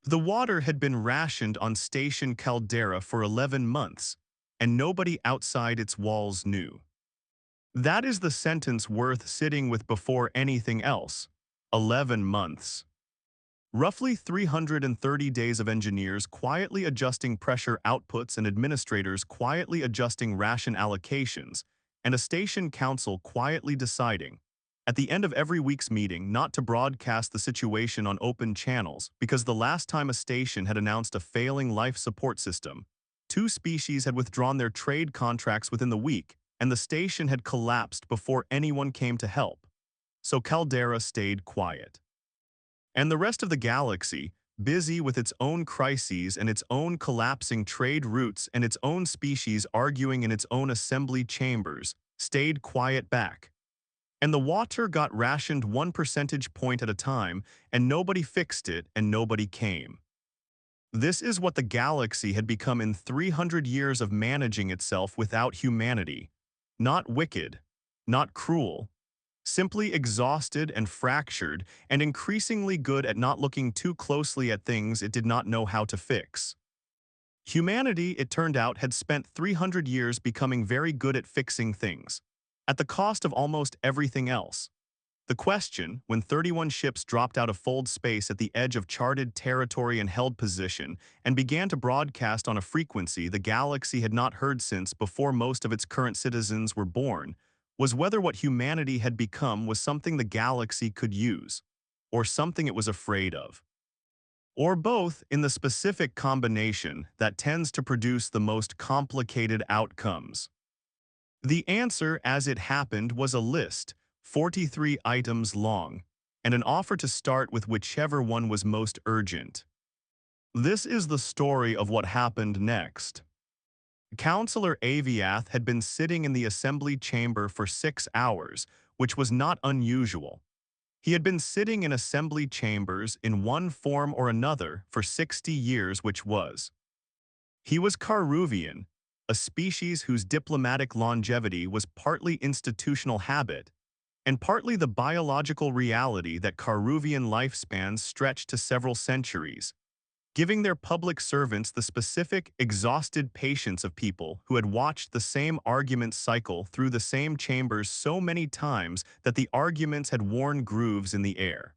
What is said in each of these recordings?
The water had been rationed on Station Caldera for 11 months, and nobody outside its walls knew. That is the sentence worth sitting with before anything else. 11 months. Roughly 330 days of engineers quietly adjusting pressure outputs and administrators quietly adjusting ration allocations, and a station council quietly deciding, at the end of every week's meeting, not to broadcast the situation on open channels because the last time a station had announced a failing life support system, two species had withdrawn their trade contracts within the week, and the station had collapsed before anyone came to help. So Caldera stayed quiet. And the rest of the galaxy, busy with its own crises and its own collapsing trade routes and its own species arguing in its own assembly chambers, stayed quiet back. And the water got rationed 1 percentage point at a time, and nobody fixed it and nobody came. This is what the galaxy had become in 300 years of managing itself without humanity. Not wicked, not cruel, simply exhausted and fractured and increasingly good at not looking too closely at things it did not know how to fix. Humanity, it turned out, had spent 300 years becoming very good at fixing things, at the cost of almost everything else. The question, when 31 ships dropped out of fold space at the edge of charted territory and held position and began to broadcast on a frequency the galaxy had not heard since before most of its current citizens were born, was whether what humanity had become was something the galaxy could use, or something it was afraid of. Or both in the specific combination that tends to produce the most complicated outcomes. The answer, as it happened, was a list, 43 items long, and an offer to start with whichever one was most urgent. This is the story of what happened next. Councillor Aviath had been sitting in the assembly chamber for 6 hours, which was not unusual. He had been sitting in assembly chambers in one form or another for 60 years, which was. He was Carruvian, a species whose diplomatic longevity was partly institutional habit, and partly the biological reality that Carruvian lifespans stretched to several centuries, giving their public servants the specific, exhausted patience of people who had watched the same argument cycle through the same chambers so many times that the arguments had worn grooves in the air.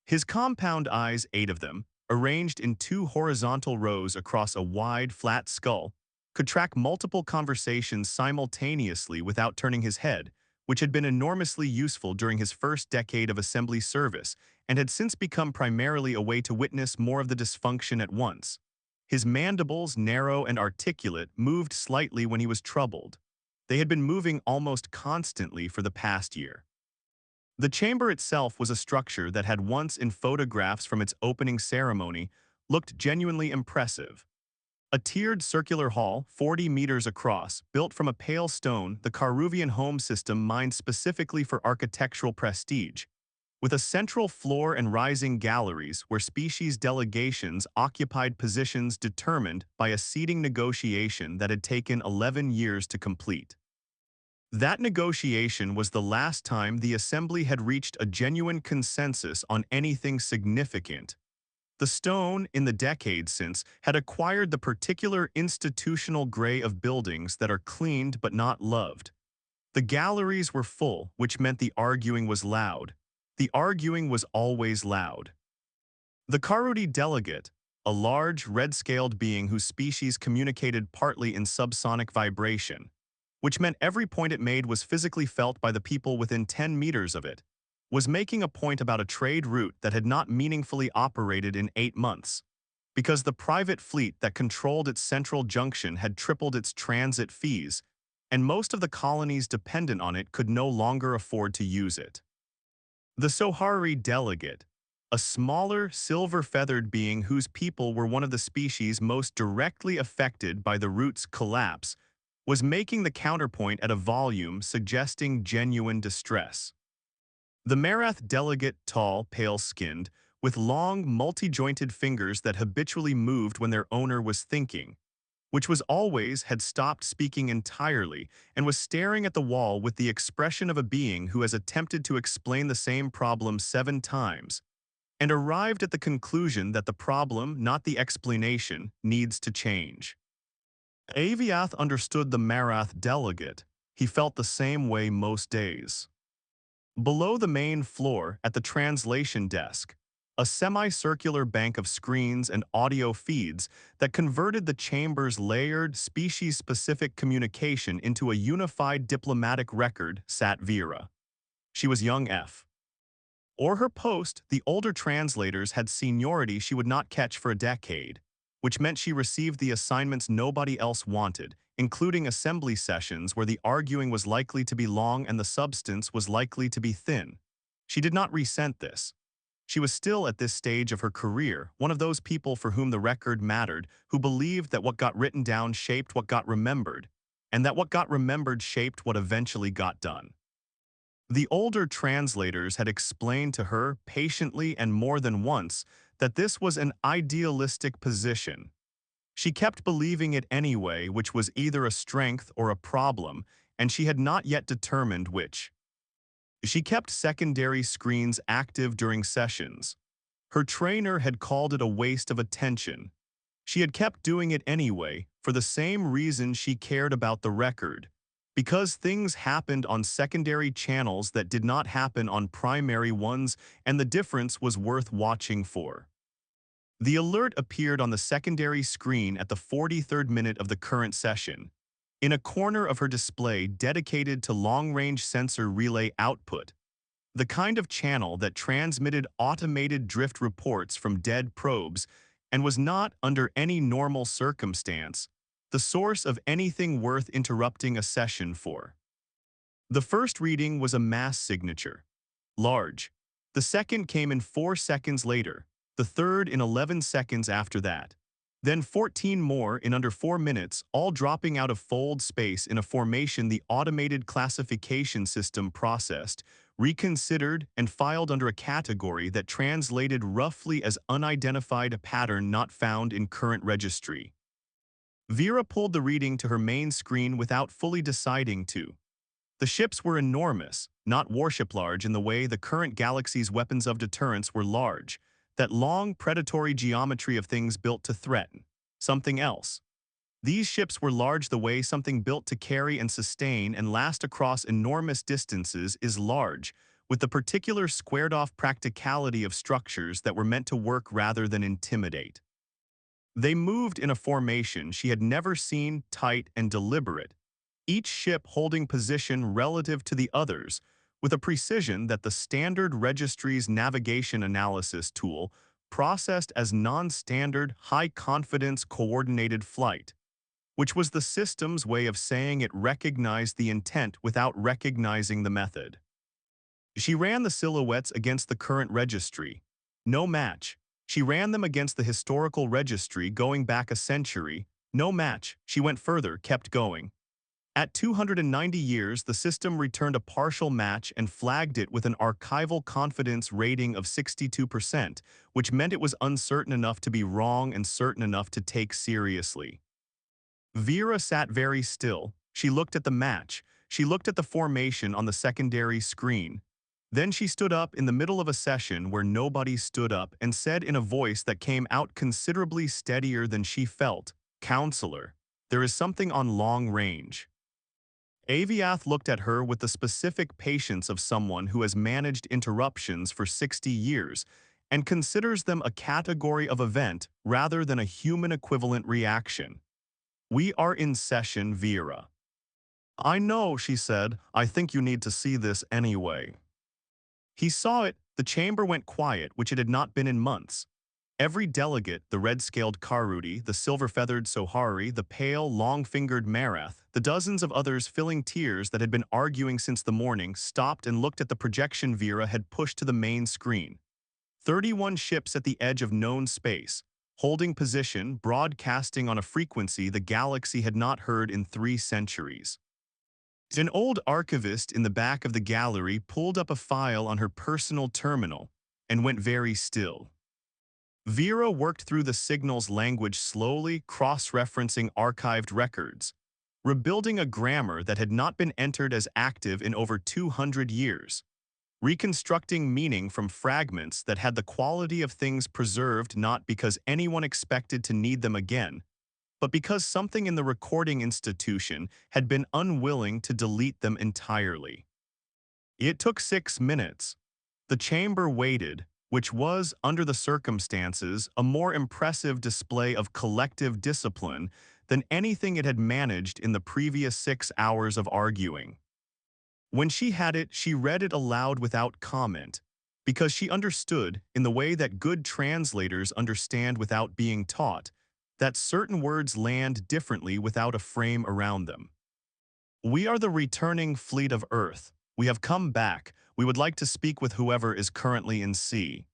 His compound eyes, 8 of them, arranged in 2 horizontal rows across a wide, flat skull, could track multiple conversations simultaneously without turning his head, which had been enormously useful during his first decade of assembly service and had since become primarily a way to witness more of the dysfunction at once. His mandibles, narrow and articulate, moved slightly when he was troubled. They had been moving almost constantly for the past year. The chamber itself was a structure that had once, in photographs from its opening ceremony, looked genuinely impressive. A tiered circular hall, 40 meters across, built from a pale stone, the Carruvian home system mined specifically for architectural prestige, with a central floor and rising galleries where species delegations occupied positions determined by a seating negotiation that had taken 11 years to complete. That negotiation was the last time the Assembly had reached a genuine consensus on anything significant. The stone, in the decades since, had acquired the particular institutional gray of buildings that are cleaned but not loved. The galleries were full, which meant the arguing was loud. The arguing was always loud. The Karudi delegate, a large, red-scaled being whose species communicated partly in subsonic vibration, which meant every point it made was physically felt by the people within 10 meters of it, was making a point about a trade route that had not meaningfully operated in 8 months, because the private fleet that controlled its central junction had tripled its transit fees, and most of the colonies dependent on it could no longer afford to use it. The Sohari delegate, a smaller, silver-feathered being whose people were one of the species most directly affected by the route's collapse, was making the counterpoint at a volume suggesting genuine distress. The Marath delegate, tall, pale-skinned, with long, multi-jointed fingers that habitually moved when their owner was thinking, which was always had stopped speaking entirely and was staring at the wall with the expression of a being who has attempted to explain the same problem 7 times, and arrived at the conclusion that the problem, not the explanation, needs to change. Aviath understood the Marath delegate. He felt the same way most days. Below the main floor, at the translation desk, a semicircular bank of screens and audio feeds that converted the chamber's layered, species-specific communication into a unified diplomatic record sat Vera. She was young F. Or her post, the older translators had seniority she would not catch for a decade, which meant she received the assignments nobody else wanted, including assembly sessions where the arguing was likely to be long and the substance was likely to be thin. She did not resent this. She was still at this stage of her career, one of those people for whom the record mattered, who believed that what got written down shaped what got remembered, and that what got remembered shaped what eventually got done. The older translators had explained to her, patiently and more than once, that this was an idealistic position. She kept believing it anyway, which was either a strength or a problem, and she had not yet determined which. She kept secondary screens active during sessions. Her trainer had called it a waste of attention. She had kept doing it anyway, for the same reason she cared about the record. Because things happened on secondary channels that did not happen on primary ones, and the difference was worth watching for. The alert appeared on the secondary screen at the 43rd minute of the current session, in a corner of her display dedicated to long-range sensor relay output, the kind of channel that transmitted automated drift reports from dead probes and was not, under any normal circumstance, the source of anything worth interrupting a session for. The first reading was a mass signature, large. The second came in 4 seconds later, the third in 11 seconds after that. Then 14 more in under 4 minutes, all dropping out of fold space in a formation the automated classification system processed, reconsidered, and filed under a category that translated roughly as unidentified pattern not found in current registry. Vera pulled the reading to her main screen without fully deciding to. The ships were enormous, not warship large in the way the current galaxy's weapons of deterrence were large, that long predatory geometry of things built to threaten something else. These ships were large the way something built to carry and sustain and last across enormous distances is large, with the particular squared-off practicality of structures that were meant to work rather than intimidate. They moved in a formation she had never seen, tight and deliberate, each ship holding position relative to the others, with a precision that the standard registry's navigation analysis tool processed as non-standard, high-confidence coordinated flight, which was the system's way of saying it recognized the intent without recognizing the method. She ran the silhouettes against the current registry. No match. She ran them against the historical registry going back a century. No match. She went further, kept going. At 290 years, the system returned a partial match and flagged it with an archival confidence rating of 62%, which meant it was uncertain enough to be wrong and certain enough to take seriously. Vera sat very still. She looked at the match. She looked at the formation on the secondary screen. Then she stood up in the middle of a session where nobody stood up and said in a voice that came out considerably steadier than she felt, "Counselor, there is something on long range." Aviath looked at her with the specific patience of someone who has managed interruptions for 60 years and considers them a category of event rather than a human equivalent reaction. "We are in session, Vera." "I know," she said. "I think you need to see this anyway." He saw it. The chamber went quiet, which it had not been in months. Every delegate, the red-scaled Karudi, the silver-feathered Sohari, the pale, long-fingered Marath, the dozens of others filling tiers that had been arguing since the morning, stopped and looked at the projection Vera had pushed to the main screen. 31 ships at the edge of known space, holding position, broadcasting on a frequency the galaxy had not heard in 3 centuries. An old archivist in the back of the gallery pulled up a file on her personal terminal and went very still. Vera worked through the signal's language slowly, cross-referencing archived records, rebuilding a grammar that had not been entered as active in over 200 years. reconstructing meaning from fragments that had the quality of things preserved not because anyone expected to need them again, but because something in the recording institution had been unwilling to delete them entirely. It took 6 minutes. The chamber waited, which was, under the circumstances, a more impressive display of collective discipline than anything it had managed in the previous 6 hours of arguing. When she had it, she read it aloud without comment, because she understood, in the way that good translators understand without being taught, that certain words land differently without a frame around them. We are the returning fleet of Earth. We have come back. We would like to speak with whoever is currently in sea.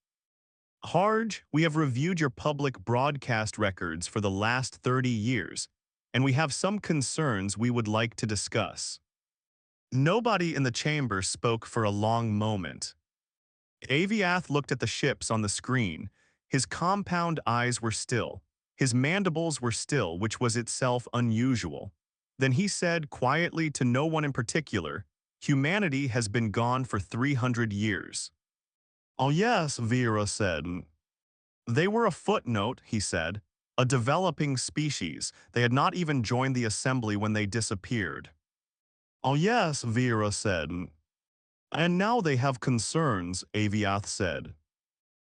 Harj, we have reviewed your public broadcast records for the last 30 years, and we have some concerns we would like to discuss. Nobody in the chamber spoke for a long moment. Aviath looked at the ships on the screen. His compound eyes were still. His mandibles were still, which was itself unusual. Then he said quietly to no one in particular, "Humanity has been gone for 300 years. "Oh yes," Vera said. "They were a footnote," he said. "A developing species. They had not even joined the assembly when they disappeared." "Oh yes," Vera said. "And now they have concerns," Aviath said.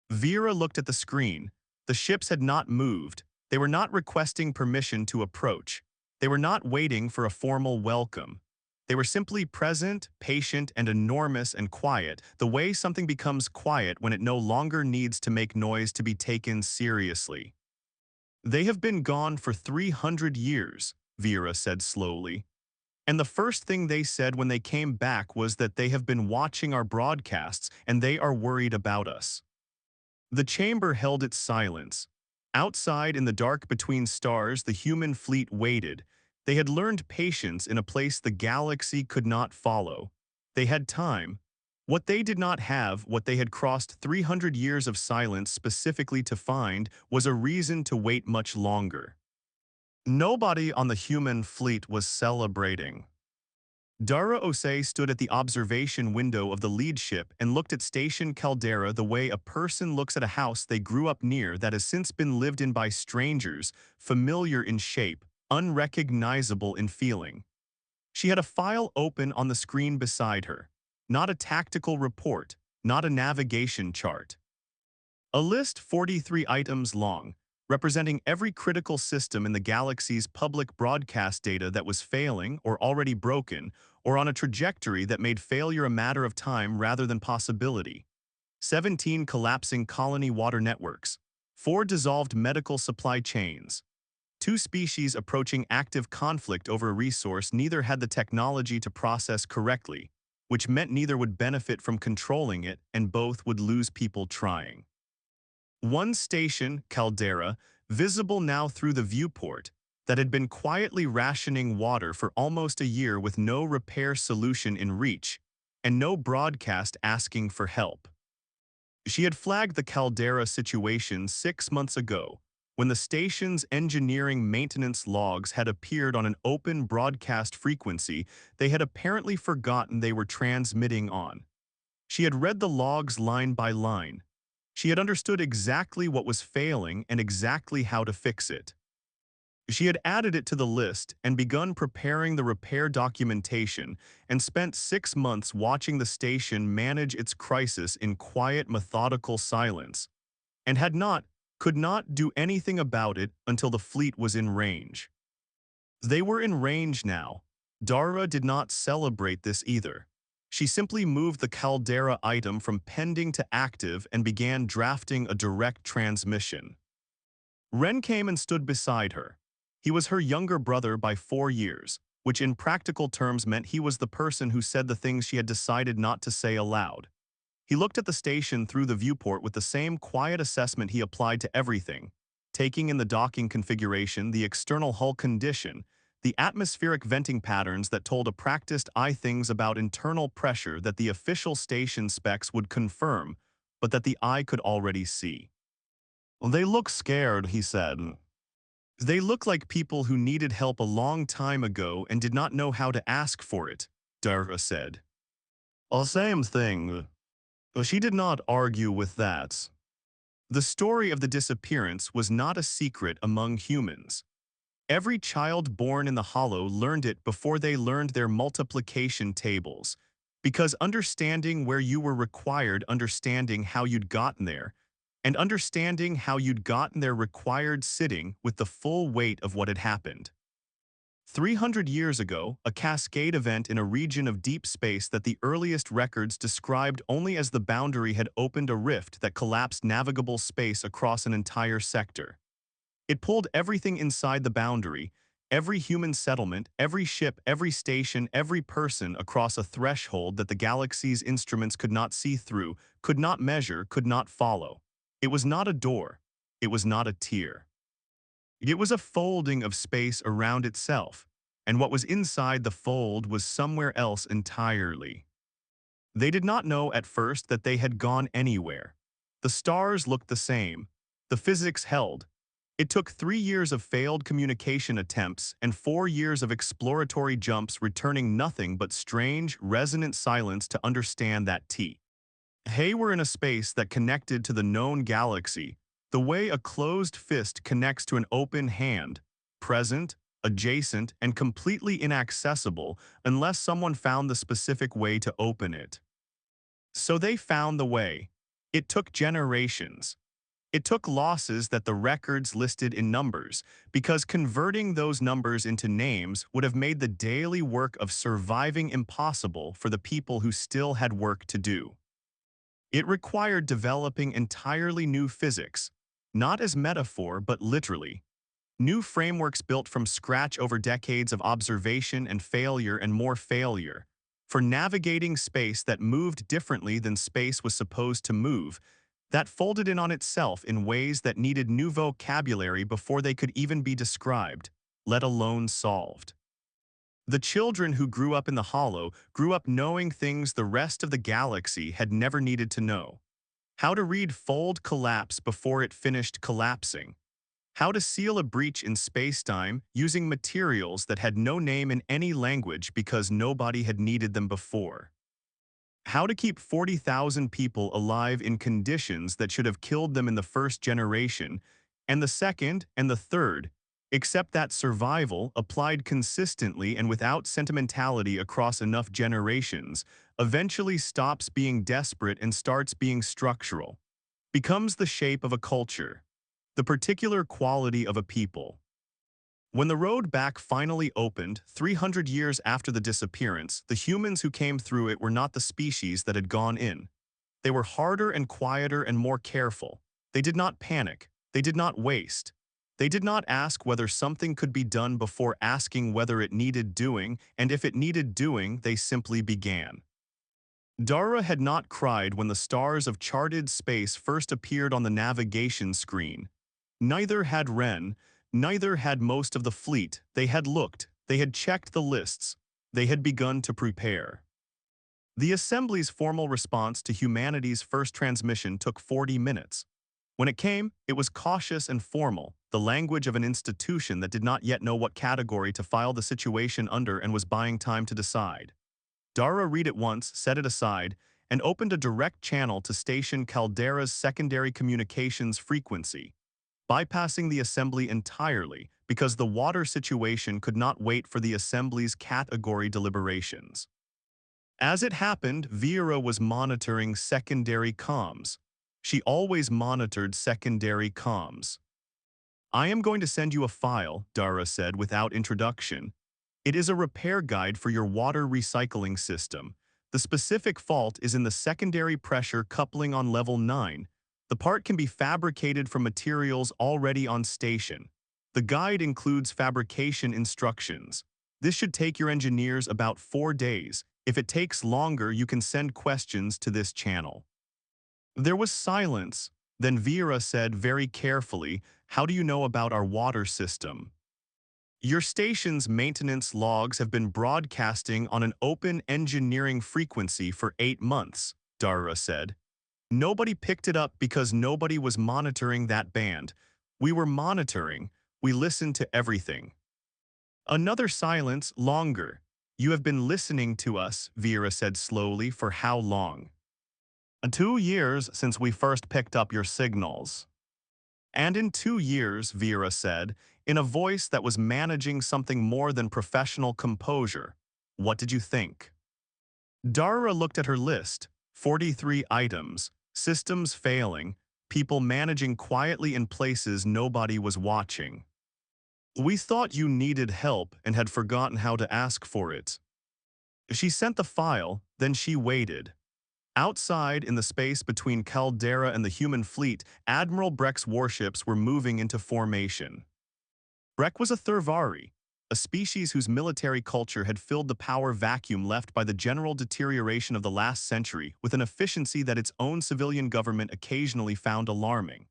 Vera looked at the screen. The ships had not moved. They were not requesting permission to approach. They were not waiting for a formal welcome. They were simply present, patient, and enormous and quiet, the way something becomes quiet when it no longer needs to make noise to be taken seriously. "They have been gone for 300 years, Vera said slowly. "And the first thing they said when they came back was that they have been watching our broadcasts and they are worried about us." The chamber held its silence. Outside in the dark between stars, the human fleet waited. They had learned patience in a place the galaxy could not follow. They had time. What they did not have, what they had crossed 300 years of silence specifically to find, was a reason to wait much longer. Nobody on the human fleet was celebrating. Dara Osei stood at the observation window of the lead ship and looked at Station Caldera the way a person looks at a house they grew up near that has since been lived in by strangers, familiar in shape, unrecognizable in feeling. She had a file open on the screen beside her. Not a tactical report, not a navigation chart. A list 43 items long, representing every critical system in the galaxy's public broadcast data that was failing or already broken, or on a trajectory that made failure a matter of time rather than possibility. 17 collapsing colony water networks, 4 dissolved medical supply chains, 2 species approaching active conflict over a resource neither had the technology to process correctly, which meant neither would benefit from controlling it and both would lose people trying. One station, Caldera, visible now through the viewport, that had been quietly rationing water for almost a year with no repair solution in reach, and no broadcast asking for help. She had flagged the Caldera situation 6 months ago, when the station's engineering maintenance logs had appeared on an open broadcast frequency they had apparently forgotten they were transmitting on. She had read the logs line by line. She had understood exactly what was failing and exactly how to fix it. She had added it to the list and begun preparing the repair documentation and spent 6 months watching the station manage its crisis in quiet, methodical silence, and could not do anything about it until the fleet was in range. They were in range now. Dara did not celebrate this either. She simply moved the Caldera item from pending to active and began drafting a direct transmission. Ren came and stood beside her. He was her younger brother by 4 years, which in practical terms meant he was the person who said the things she had decided not to say aloud. He looked at the station through the viewport with the same quiet assessment he applied to everything, taking in the docking configuration, the external hull condition, the atmospheric venting patterns that told a practiced eye things about internal pressure that the official station specs would confirm, but that the eye could already see. "They look scared," he said. "They look like people who needed help a long time ago and did not know how to ask for it," Dara said. "Oh, same thing." But she did not argue with that. The story of the disappearance was not a secret among humans. Every child born in the Hollow learned it before they learned their multiplication tables, because understanding where you were required understanding how you'd gotten there, and understanding how you'd gotten there required sitting with the full weight of what had happened. 300 years ago, a cascade event in a region of deep space that the earliest records described only as the boundary had opened a rift that collapsed navigable space across an entire sector. It pulled everything inside the boundary, every human settlement, every ship, every station, every person across a threshold that the galaxy's instruments could not see through, could not measure, could not follow. It was not a door. It was not a tier. It was a folding of space around itself, and what was inside the fold was somewhere else entirely. They did not know at first that they had gone anywhere. The stars looked the same. The physics held. It took 3 years of failed communication attempts and 4 years of exploratory jumps returning nothing but strange, resonant silence to understand that they were in a space that connected to the known galaxy, the way a closed fist connects to an open hand, present, adjacent, and completely inaccessible unless someone found the specific way to open it. So they found the way. It took generations. It took losses that the records listed in numbers, because converting those numbers into names would have made the daily work of surviving impossible for the people who still had work to do. It required developing entirely new physics, not as metaphor but literally. New frameworks built from scratch over decades of observation and more failure, for navigating space that moved differently than space was supposed to move, that folded in on itself in ways that needed new vocabulary before they could even be described, let alone solved. The children who grew up in the Hollow grew up knowing things the rest of the galaxy had never needed to know. How to read fold collapse before it finished collapsing. How to seal a breach in spacetime using materials that had no name in any language because nobody had needed them before. How to keep 40,000 people alive in conditions that should have killed them in the first generation, and the second and the third, except that survival, applied consistently and without sentimentality across enough generations, eventually stops being desperate and starts being structural, becomes the shape of a culture, the particular quality of a people. When the road back finally opened, 300 years after the disappearance, the humans who came through it were not the species that had gone in. They were harder and quieter and more careful. They did not panic. They did not waste. They did not ask whether something could be done before asking whether it needed doing, and if it needed doing, they simply began. Dara had not cried when the stars of charted space first appeared on the navigation screen. Neither had Ren, neither had most of the fleet. They had looked, they had checked the lists, they had begun to prepare. The Assembly's formal response to humanity's first transmission took 40 minutes. When it came, it was cautious and formal, the language of an institution that did not yet know what category to file the situation under and was buying time to decide. Dara read it once, set it aside, and opened a direct channel to station Caldera's secondary communications frequency, bypassing the Assembly entirely because the water situation could not wait for the Assembly's category deliberations. As it happened, Vera was monitoring secondary comms. She always monitored secondary comms. "I am going to send you a file," Dara said without introduction. "It is a repair guide for your water recycling system. The specific fault is in the secondary pressure coupling on level 9. The part can be fabricated from materials already on station. The guide includes fabrication instructions. This should take your engineers about 4 days. If it takes longer, you can send questions to this channel." There was silence. Then Vera said very carefully, "How do you know about our water system?" "Your station's maintenance logs have been broadcasting on an open engineering frequency for 8 months, Dara said. "Nobody picked it up because nobody was monitoring that band. We were monitoring. We listened to everything." Another silence, longer. "You have been listening to us," Vera said slowly, "for how long?" 2 years since we first picked up your signals. And in 2 years, Vera said, in a voice that was managing something more than professional composure. What did you think? Dara looked at her list, 43 items, systems failing, people managing quietly in places nobody was watching. We thought you needed help and had forgotten how to ask for it. She sent the file, then she waited. Outside, in the space between Caldera and the human fleet, Admiral Breck's warships were moving into formation. Breck was a Thurvari, a species whose military culture had filled the power vacuum left by the general deterioration of the last century with an efficiency that its own civilian government occasionally found alarming.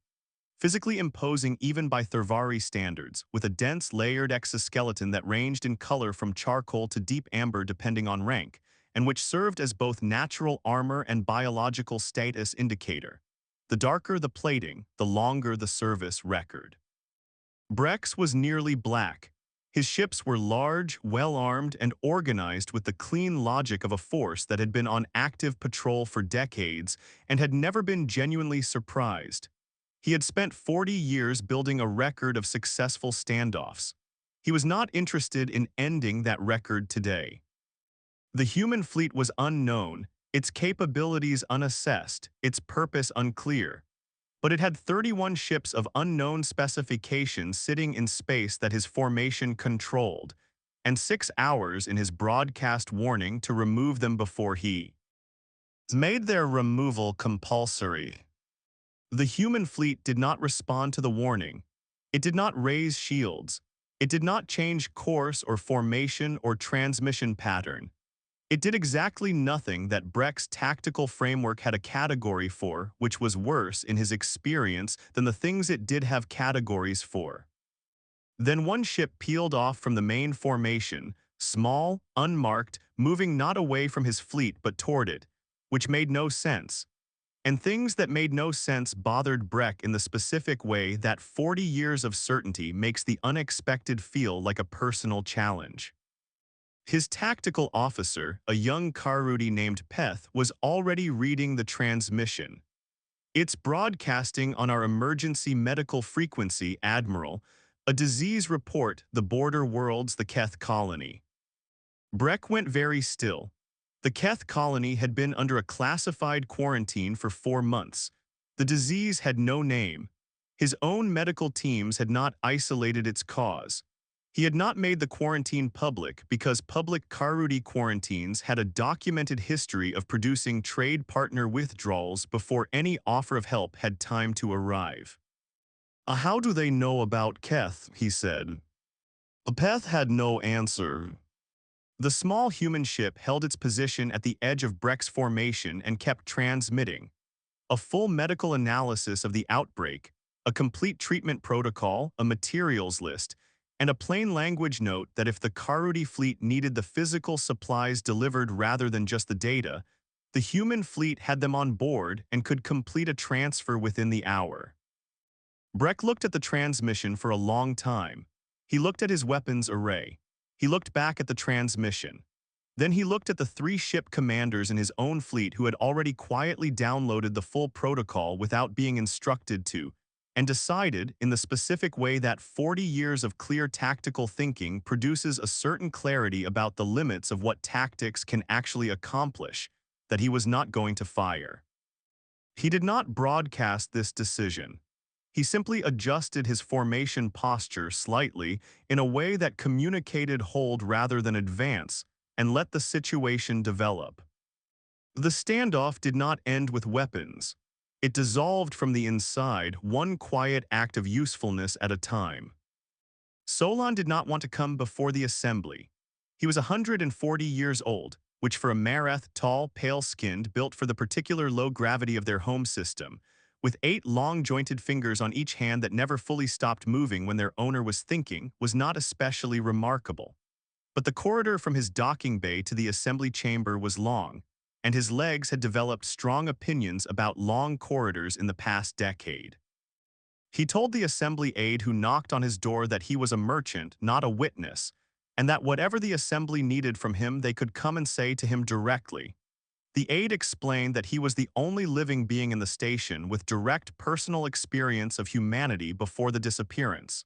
Physically imposing even by Thurvari standards, with a dense, layered exoskeleton that ranged in color from charcoal to deep amber depending on rank, and which served as both natural armor and biological status indicator. The darker the plating, the longer the service record. Breck's was nearly black. His ships were large, well-armed, and organized with the clean logic of a force that had been on active patrol for decades and had never been genuinely surprised. He had spent 40 years building a record of successful standoffs. He was not interested in ending that record today. The human fleet was unknown, its capabilities unassessed, its purpose unclear. But it had 31 ships of unknown specifications sitting in space that his formation controlled, and 6 hours in his broadcast warning to remove them before he made their removal compulsory. The human fleet did not respond to the warning. It did not raise shields. It did not change course or formation or transmission pattern. It did exactly nothing that Breck's tactical framework had a category for, which was worse in his experience than the things it did have categories for. Then one ship peeled off from the main formation, small, unmarked, moving not away from his fleet but toward it, which made no sense. And things that made no sense bothered Breck in the specific way that 40 years of certainty makes the unexpected feel like a personal challenge. His tactical officer, a young Karudi named Peth, was already reading the transmission. It's broadcasting on our emergency medical frequency, Admiral, a disease report, the border worlds, the Keth colony. Breck went very still. The Keth colony had been under a classified quarantine for 4 months. The disease had no name. His own medical teams had not isolated its cause. He had not made the quarantine public because public Karudi quarantines had a documented history of producing trade partner withdrawals before any offer of help had time to arrive. How do they know about Keth? He said. Peth had no answer. The small human ship held its position at the edge of Breck's formation and kept transmitting. A full medical analysis of the outbreak, a complete treatment protocol, a materials list, and a plain language note that if the Karudi fleet needed the physical supplies delivered rather than just the data, the human fleet had them on board and could complete a transfer within the hour. Breck looked at the transmission for a long time. He looked at his weapons array. He looked back at the transmission. Then he looked at the 3 ship commanders in his own fleet who had already quietly downloaded the full protocol without being instructed to, and decided, in the specific way that 40 years of clear tactical thinking produces a certain clarity about the limits of what tactics can actually accomplish, that he was not going to fire. He did not broadcast this decision. He simply adjusted his formation posture slightly in a way that communicated hold rather than advance, and let the situation develop. The standoff did not end with weapons. It dissolved from the inside, one quiet act of usefulness at a time. Solon did not want to come before the assembly. He was 140 years old, which for a Mareth, tall, pale-skinned, built for the particular low gravity of their home system, with 8 long-jointed fingers on each hand that never fully stopped moving when their owner was thinking, was not especially remarkable. But the corridor from his docking bay to the assembly chamber was long, and his legs had developed strong opinions about long corridors in the past decade. He told the assembly aide who knocked on his door that he was a merchant, not a witness, and that whatever the assembly needed from him they could come and say to him directly. The aide explained that he was the only living being in the station with direct personal experience of humanity before the disappearance.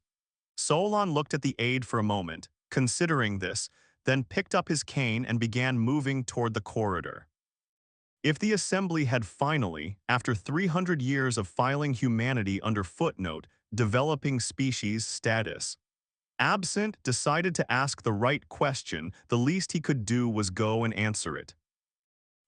Solon looked at the aide for a moment, considering this, then picked up his cane and began moving toward the corridor. If the assembly had finally, after 300 years of filing humanity under footnote, developing species status, absent, decided to ask the right question, the least he could do was go and answer it.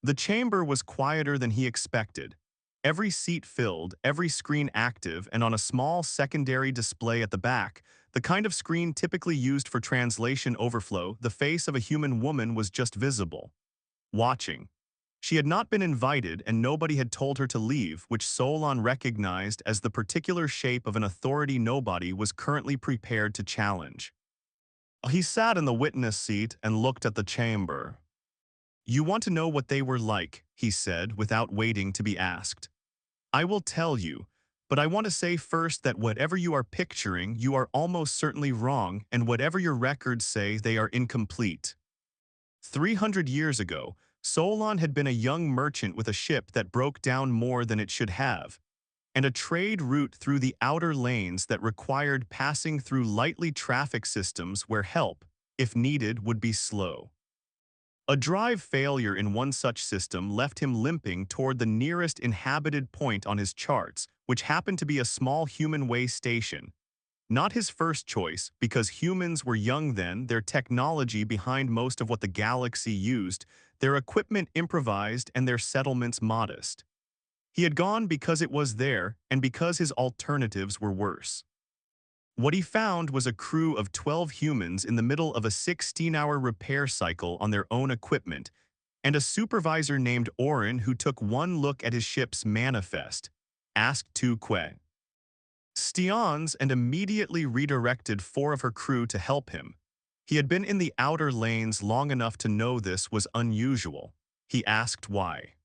The chamber was quieter than he expected. Every seat filled, every screen active, and on a small secondary display at the back, the kind of screen typically used for translation overflow, the face of a human woman was just visible. Watching. She had not been invited and nobody had told her to leave, which Solon recognized as the particular shape of an authority nobody was currently prepared to challenge. He sat in the witness seat and looked at the chamber. "You want to know what they were like," he said, without waiting to be asked. "I will tell you, but I want to say first that whatever you are picturing, you are almost certainly wrong, and whatever your records say, they are incomplete." 300 years ago, Solon had been a young merchant with a ship that broke down more than it should have, and a trade route through the outer lanes that required passing through lightly traffic systems where help, if needed, would be slow. A drive failure in one such system left him limping toward the nearest inhabited point on his charts, which happened to be a small human way station. Not his first choice, because humans were young then, their technology behind most of what the galaxy used, their equipment improvised, and their settlements modest. He had gone because it was there, and because his alternatives were worse. What he found was a crew of 12 humans in the middle of a 16-hour repair cycle on their own equipment, and a supervisor named Orin who took one look at his ship's manifest, asked two questions, and immediately redirected 4 of her crew to help him. He had been in the outer lanes long enough to know this was unusual. He asked why.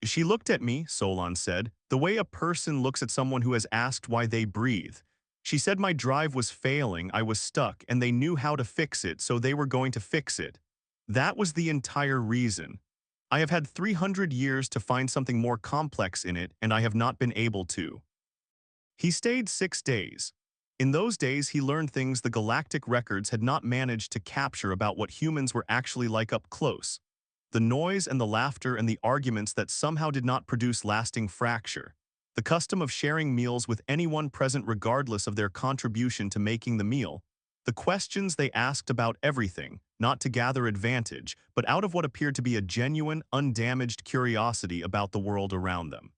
"She looked at me," Solon said, "the way a person looks at someone who has asked why they breathe. She said my drive was failing, I was stuck, and they knew how to fix it, so they were going to fix it. That was the entire reason. I have had 300 years to find something more complex in it, and I have not been able to." He stayed 6 days. In those days, he learned things the galactic records had not managed to capture about what humans were actually like up close. The noise and the laughter and the arguments that somehow did not produce lasting fracture. The custom of sharing meals with anyone present regardless of their contribution to making the meal. The questions they asked about everything, not to gather advantage, but out of what appeared to be a genuine, undamaged curiosity about the world around them.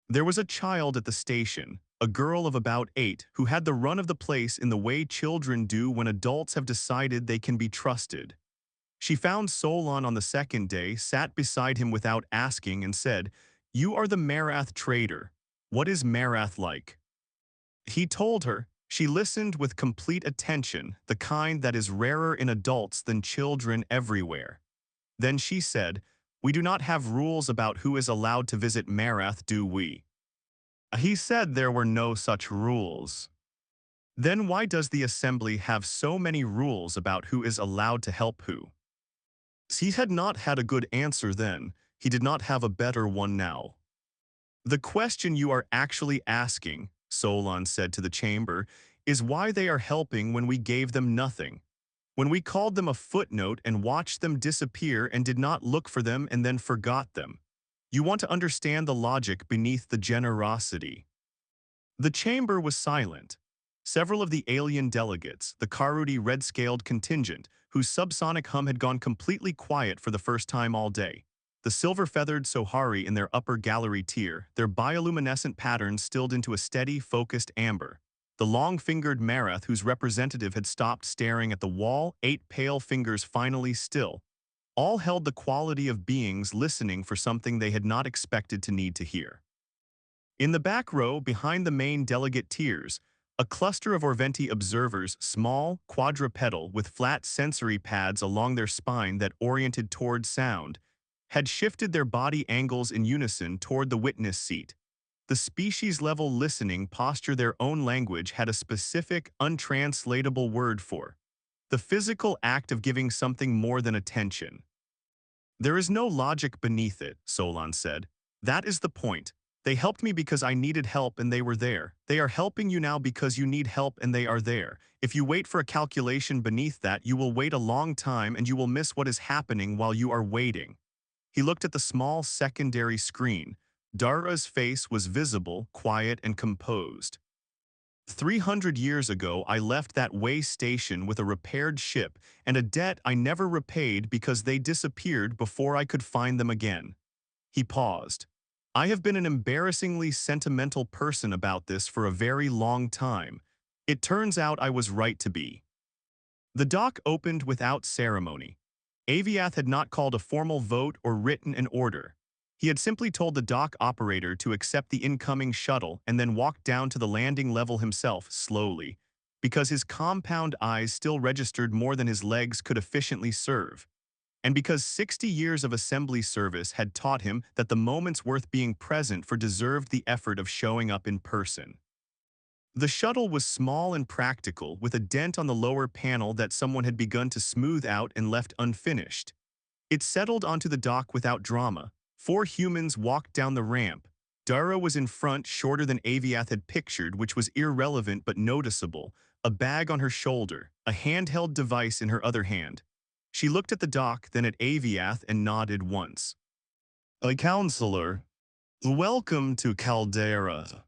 There was a child at the station, a girl of about 8, who had the run of the place in the way children do when adults have decided they can be trusted. She found Solon on the second day, sat beside him without asking, and said, "You are the Marath trader. What is Marath like?" He told her. She listened with complete attention, the kind that is rarer in adults than children everywhere. Then she said, "We do not have rules about who is allowed to visit Marath, do we?" He said there were no such rules. Then why does the assembly have so many rules about who is allowed to help who? He had not had a good answer then. He did not have a better one now. "The question you are actually asking," Solon said to the chamber, "is why they are helping when we gave them nothing. When we called them a footnote and watched them disappear and did not look for them and then forgot them. You want to understand the logic beneath the generosity." The chamber was silent. Several of the alien delegates, the Karudi red-scaled contingent, whose subsonic hum had gone completely quiet for the first time all day, the silver-feathered Sohari in their upper gallery tier, their bioluminescent patterns stilled into a steady, focused amber, the long-fingered Marath whose representative had stopped staring at the wall, 8 pale fingers finally still, all held the quality of beings listening for something they had not expected to need to hear. In the back row, behind the main delegate tiers, a cluster of Orventi observers, small, quadrupedal, with flat sensory pads along their spine that oriented toward sound, had shifted their body angles in unison toward the witness seat. The species-level listening posture their own language had a specific, untranslatable word for. The physical act of giving something more than attention. There is no logic beneath it, Solon said. That is the point. They helped me because I needed help and they were there. They are helping you now because you need help and they are there. If you wait for a calculation beneath that, you will wait a long time and you will miss what is happening while you are waiting. He looked at the small secondary screen. Dara's face was visible, quiet, and composed. 300 years ago, I left that way station with a repaired ship and a debt I never repaid because they disappeared before I could find them again. He paused. I have been an embarrassingly sentimental person about this for a very long time. It turns out I was right to be. The dock opened without ceremony. Aviath had not called a formal vote or written an order. He had simply told the dock operator to accept the incoming shuttle and then walk down to the landing level himself slowly, because his compound eyes still registered more than his legs could efficiently serve, and because 60 years of assembly service had taught him that the moments worth being present for deserved the effort of showing up in person. The shuttle was small and practical, with a dent on the lower panel that someone had begun to smooth out and left unfinished. It settled onto the dock without drama. 4 humans walked down the ramp. Dara was in front, shorter than Aviath had pictured, which was irrelevant but noticeable, a bag on her shoulder, a handheld device in her other hand. She looked at the dock, then at Aviath, and nodded once. A counselor. Welcome to Caldera.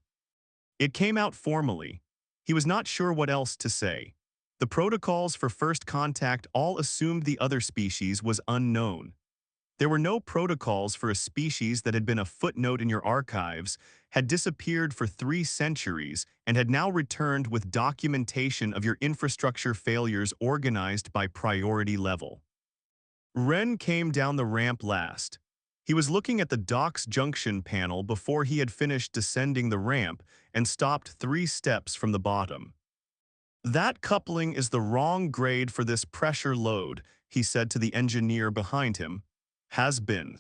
It came out formally. He was not sure what else to say. The protocols for first contact all assumed the other species was unknown. There were no protocols for a species that had been a footnote in your archives, had disappeared for 3 centuries, and had now returned with documentation of your infrastructure failures organized by priority level. Ren came down the ramp last. He was looking at the dock's junction panel before he had finished descending the ramp and stopped 3 steps from the bottom. That coupling is the wrong grade for this pressure load, he said to the engineer behind him. Has been.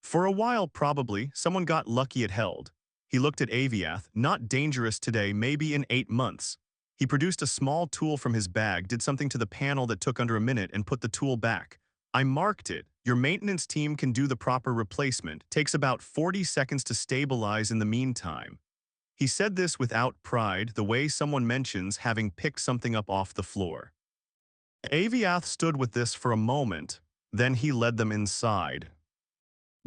For a while, probably, someone got lucky it held. He looked at Aviath, not dangerous today, maybe in 8 months. He produced a small tool from his bag, did something to the panel that took under a minute, and put the tool back. I marked it. Your maintenance team can do the proper replacement. Takes about 40 seconds to stabilize in the meantime. He said this without pride, the way someone mentions having picked something up off the floor. Aviath stood with this for a moment, then he led them inside.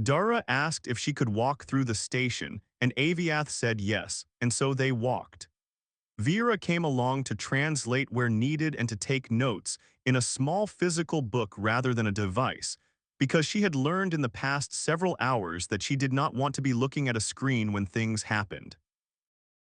Dara asked if she could walk through the station, and Aviath said yes, and so they walked. Vera came along to translate where needed and to take notes in a small physical book rather than a device, because she had learned in the past several hours that she did not want to be looking at a screen when things happened.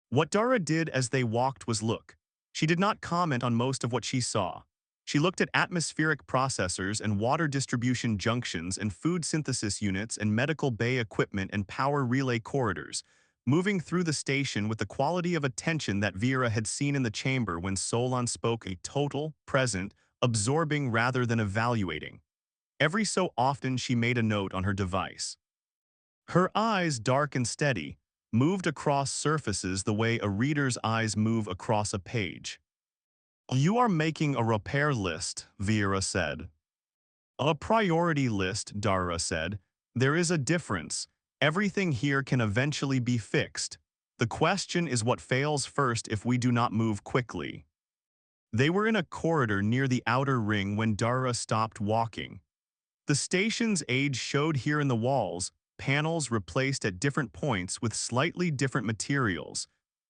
What Dara did as they walked was look. She did not comment on most of what she saw. She looked at atmospheric processors and water distribution junctions and food synthesis units and medical bay equipment and power relay corridors, moving through the station with the quality of attention that Vera had seen in the chamber when Solon spoke, a total, present, absorbing rather than evaluating. Every so often she made a note on her device. Her eyes, dark and steady, moved across surfaces the way a reader's eyes move across a page. You are making a repair list, Vera said. A priority list, Dara said. There is a difference. Everything here can eventually be fixed. The question is what fails first if we do not move quickly. They were in a corridor near the outer ring when Dara stopped walking. The station's age showed here in the walls, panels replaced at different points with slightly different materials,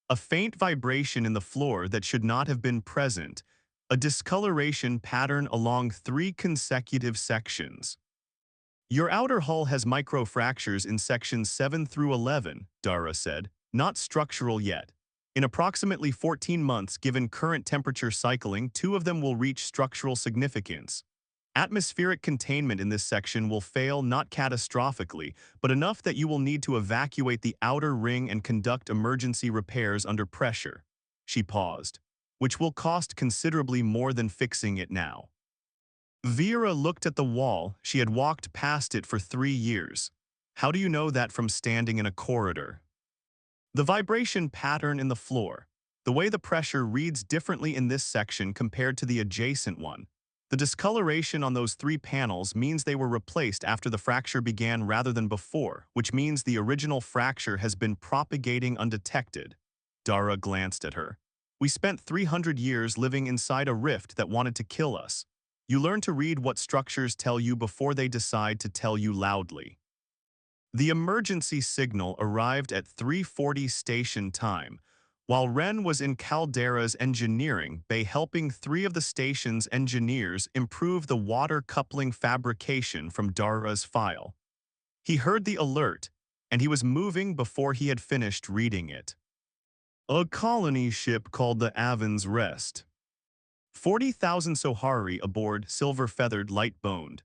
a faint vibration in the floor that should not have been present, a discoloration pattern along 3 consecutive sections. Your outer hull has microfractures in sections 7 through 11, Dara said, not structural yet. In approximately 14 months, given current temperature cycling, 2 of them will reach structural significance. Atmospheric containment in this section will fail not catastrophically, but enough that you will need to evacuate the outer ring and conduct emergency repairs under pressure. She paused, which will cost considerably more than fixing it now. Vera looked at the wall. She had walked past it for 3 years. How do you know that from standing in a corridor? The vibration pattern in the floor, the way the pressure reads differently in this section compared to the adjacent one. The discoloration on those three panels means they were replaced after the fracture began rather than before, which means the original fracture has been propagating undetected. Dara glanced at her. We spent 300 years living inside a rift that wanted to kill us. You learn to read what structures tell you before they decide to tell you loudly. The emergency signal arrived at 3:40 station time, while Ren was in Caldera's engineering bay helping three of the station's engineers improve the water coupling fabrication from Dara's file. He heard the alert, and he was moving before he had finished reading it. A colony ship called the Avon's Rest. 40,000 Sohari aboard silver-feathered light-boned,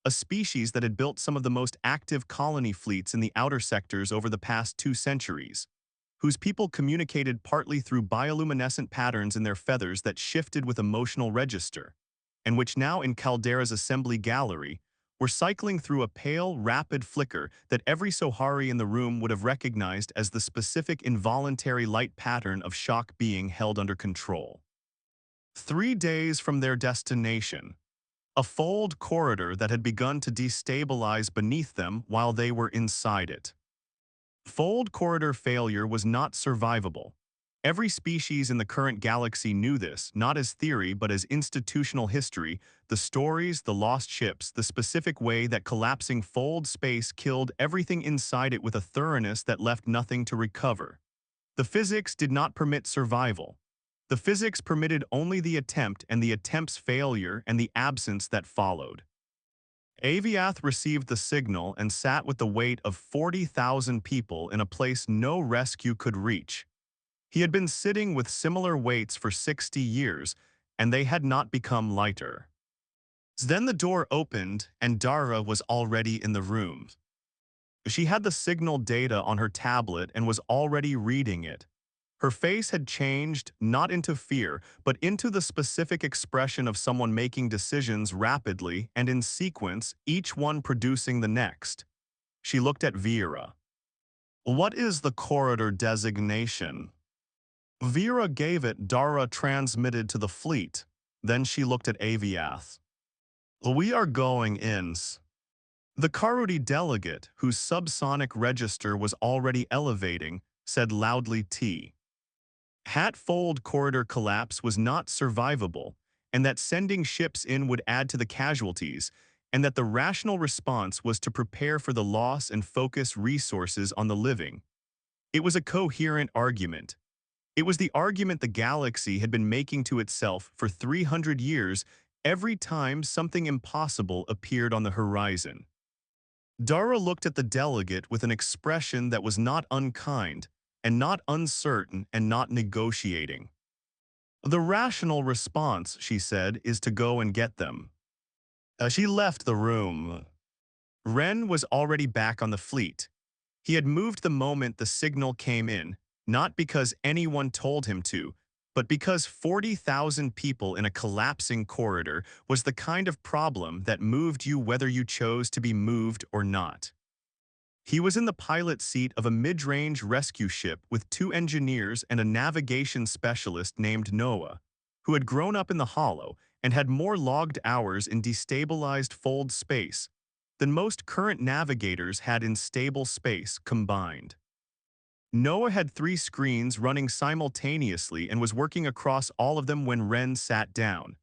a species that had built some of the most active colony fleets in the outer sectors over the past 2 centuries, whose people communicated partly through bioluminescent patterns in their feathers that shifted with emotional register, and which now in Caldera's assembly gallery were cycling through a pale, rapid flicker that every Sohari in the room would have recognized as the specific involuntary light pattern of shock being held under control. 3 days from their destination, a fold corridor that had begun to destabilize beneath them while they were inside it. Fold corridor failure was not survivable. Every species in the current galaxy knew this, not as theory but as institutional history, the stories, the lost ships, the specific way that collapsing fold space killed everything inside it with a thoroughness that left nothing to recover. The physics did not permit survival. The physics permitted only the attempt and the attempt's failure and the absence that followed. Aviath received the signal and sat with the weight of 40,000 people in a place no rescue could reach. He had been sitting with similar weights for 60 years, and they had not become lighter. Then the door opened, and Dara was already in the room. She had the signal data on her tablet and was already reading it. Her face had changed, not into fear, but into the specific expression of someone making decisions rapidly and in sequence, each one producing the next. She looked at Vera. "What is the corridor designation?" Vera gave it. Dara transmitted to the fleet. Then she looked at Aviath. "We are going in." The Karudi delegate, whose subsonic register was already elevating, said loudly T. Hatfold corridor collapse was not survivable, and that sending ships in would add to the casualties, and that the rational response was to prepare for the loss and focus resources on the living. It was a coherent argument. It was the argument the galaxy had been making to itself for 300 years every time something impossible appeared on the horizon. Dara looked at the delegate with an expression that was not unkind, and not uncertain and not negotiating. "The rational response," she said, "is to go and get them." She left the room. Ren was already back on the fleet. He had moved the moment the signal came in, not because anyone told him to, but because 40,000 people in a collapsing corridor was the kind of problem that moved you whether you chose to be moved or not. He was in the pilot seat of a mid-range rescue ship with 2 engineers and a navigation specialist named Noah, who had grown up in the Hollow and had more logged hours in destabilized fold space than most current navigators had in stable space combined. Noah had 3 screens running simultaneously and was working across all of them when Ren sat down.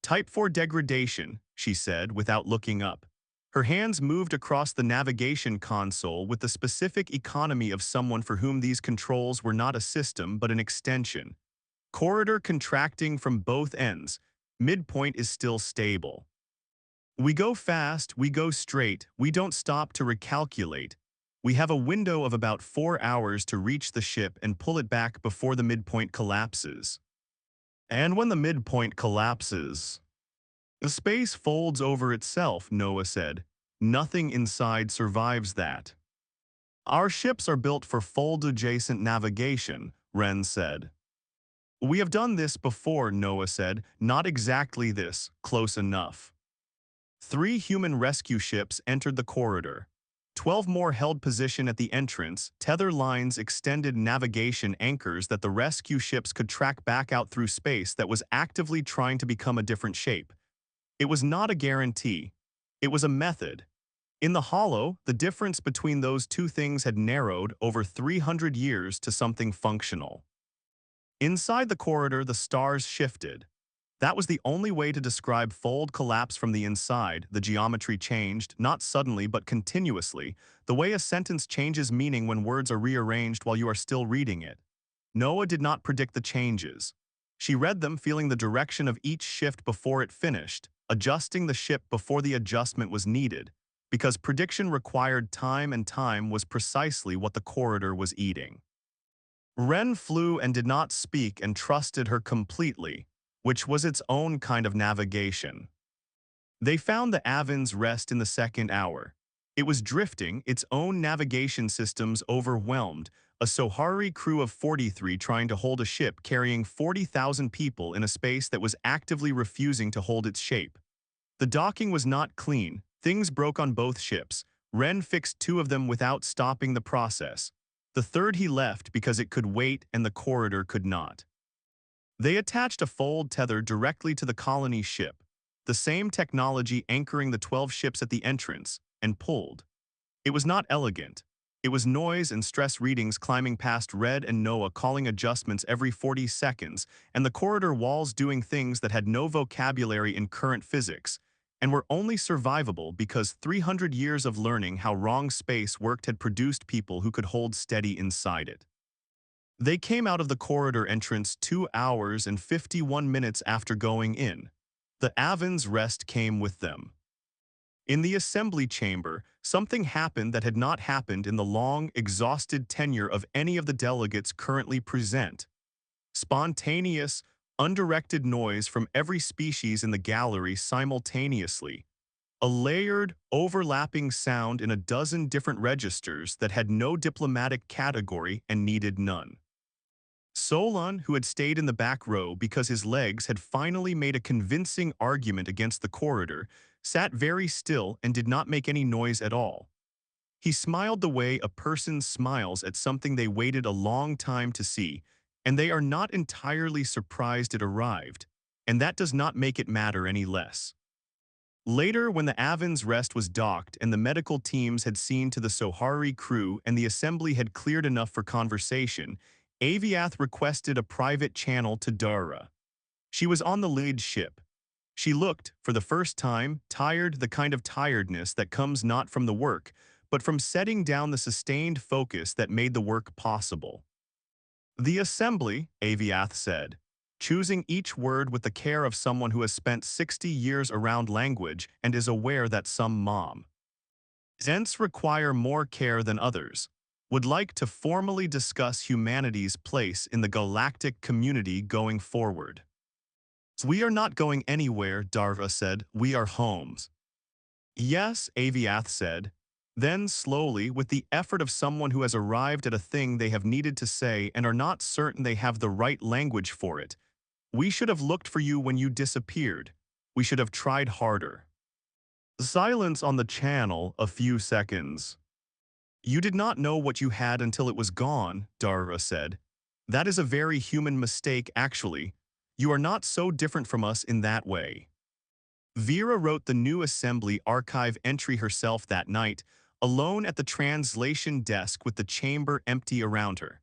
"Type 4 degradation," she said without looking up. Her hands moved across the navigation console with the specific economy of someone for whom these controls were not a system but an extension. "Corridor contracting from both ends. Midpoint is still stable. We go fast, we go straight, we don't stop to recalculate. We have a window of about 4 hours to reach the ship and pull it back before the midpoint collapses. And when the midpoint collapses, the space folds over itself," Noah said. "Nothing inside survives that." "Our ships are built for fold-adjacent navigation," Ren said. "We have done this before," Noah said. "Not exactly this, close enough." 3 human rescue ships entered the corridor. 12 more held position at the entrance, tether lines extended navigation anchors that the rescue ships could track back out through space that was actively trying to become a different shape. It was not a guarantee. It was a method. In the hollow, the difference between those two things had narrowed over 300 years to something functional. Inside the corridor, the stars shifted. That was the only way to describe fold collapse from the inside. The geometry changed, not suddenly but continuously, the way a sentence changes meaning when words are rearranged while you are still reading it. Noah did not predict the changes. She read them feeling the direction of each shift before it finished, adjusting the ship before the adjustment was needed, because prediction required time and time was precisely what the corridor was eating. Wren flew and did not speak and trusted her completely, which was its own kind of navigation. They found the Avon's rest in the second hour. It was drifting, its own navigation systems overwhelmed, a Sohari crew of 43 trying to hold a ship carrying 40,000 people in a space that was actively refusing to hold its shape. The docking was not clean, things broke on both ships. Wren fixed 2 of them without stopping the process. The third he left because it could wait and the corridor could not. They attached a fold tether directly to the colony ship, the same technology anchoring the 12 ships at the entrance, and pulled. It was not elegant. It was noise and stress readings climbing past Red and Noah calling adjustments every 40 seconds, and the corridor walls doing things that had no vocabulary in current physics, and were only survivable because 300 years of learning how wrong space worked had produced people who could hold steady inside it. They came out of the corridor entrance 2 hours and 51 minutes after going in. The Avon's rest came with them. In the assembly chamber, something happened that had not happened in the long, exhausted tenure of any of the delegates currently present. Spontaneous, undirected noise from every species in the gallery simultaneously. A layered, overlapping sound in a dozen different registers that had no diplomatic category and needed none. Solon, who had stayed in the back row because his legs had finally made a convincing argument against the corridor, sat very still and did not make any noise at all. He smiled the way a person smiles at something they waited a long time to see, and they are not entirely surprised it arrived, and that does not make it matter any less. Later, when the Avon's rest was docked and the medical teams had seen to the Sohari crew and the assembly had cleared enough for conversation, Aviath requested a private channel to Dara. She was on the lead ship. She looked, for the first time, tired, the kind of tiredness that comes not from the work, but from setting down the sustained focus that made the work possible. The assembly, Aviath said, choosing each word with the care of someone who has spent 60 years around language and is aware that some mom Zents require more care than others, would like to formally discuss humanity's place in the galactic community going forward. We are not going anywhere, Darva said. We are homes. Yes, Aviath said. Then slowly, with the effort of someone who has arrived at a thing they have needed to say and are not certain they have the right language for it. We should have looked for you when you disappeared. We should have tried harder. Silence on the channel, a few seconds. You did not know what you had until it was gone, Darva said. That is a very human mistake, actually. You are not so different from us in that way. Vera wrote the new assembly archive entry herself that night, alone at the translation desk with the chamber empty around her.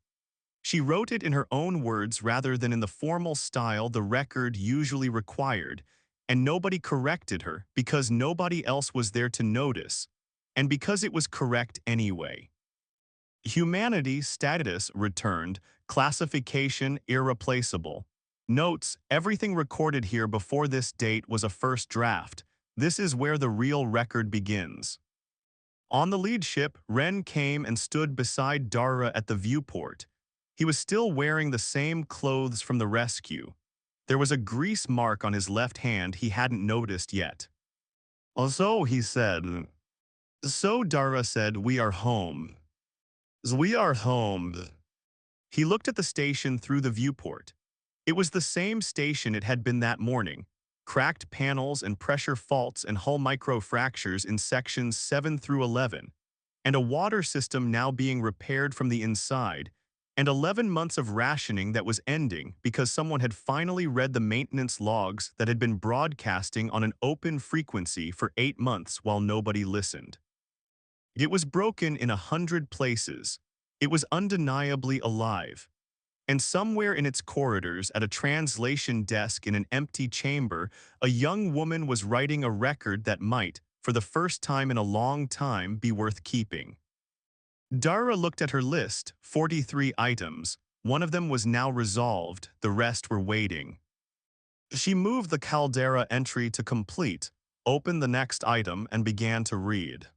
She wrote it in her own words rather than in the formal style the record usually required, and nobody corrected her because nobody else was there to notice, and because it was correct anyway. Humanity status returned, classification irreplaceable. Notes, everything recorded here before this date was a first draft. This is where the real record begins. On the lead ship, Wren came and stood beside Dara at the viewport. He was still wearing the same clothes from the rescue. There was a grease mark on his left hand he hadn't noticed yet. So, he said. So Dara said, we are home. We are home. He looked at the station through the viewport. It was the same station it had been that morning. Cracked panels and pressure faults and hull microfractures in sections 7 through 11, and a water system now being repaired from the inside, and 11 months of rationing that was ending because someone had finally read the maintenance logs that had been broadcasting on an open frequency for 8 months while nobody listened. It was broken in 100 places. It was undeniably alive. And somewhere in its corridors, at a translation desk in an empty chamber, a young woman was writing a record that might, for the first time in a long time, be worth keeping. Dara looked at her list, 43 items. One of them was now resolved, the rest were waiting. She moved the Caldera entry to complete, opened the next item, and began to read.